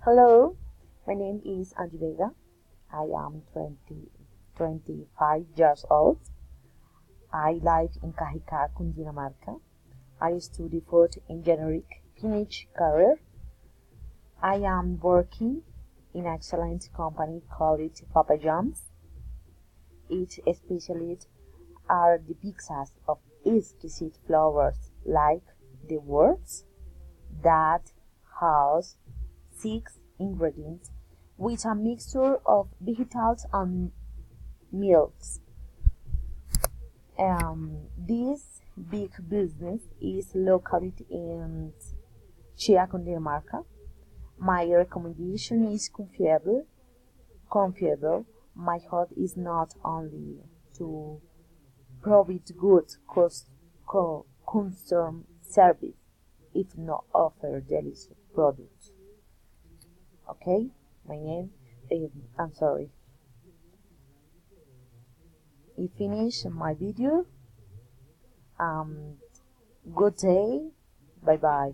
Hello, my name is Angie Vega. I am 25 years old. I live in Cajica, Cundinamarca. I study food engineering, finish career. I am working in an excellent company called Papa John's. Its specialties are the pizzas of exquisite flavors like the words that has 6 ingredients with a mixture of vegetables and milks. This big business is located in Chia, Cundinamarca. My recommendation is confiable. Confiable. My hope is not only to provide good customer service, if not offer delicious products. Okay, my name is, I'm sorry. I finish my video. Good day. Bye bye.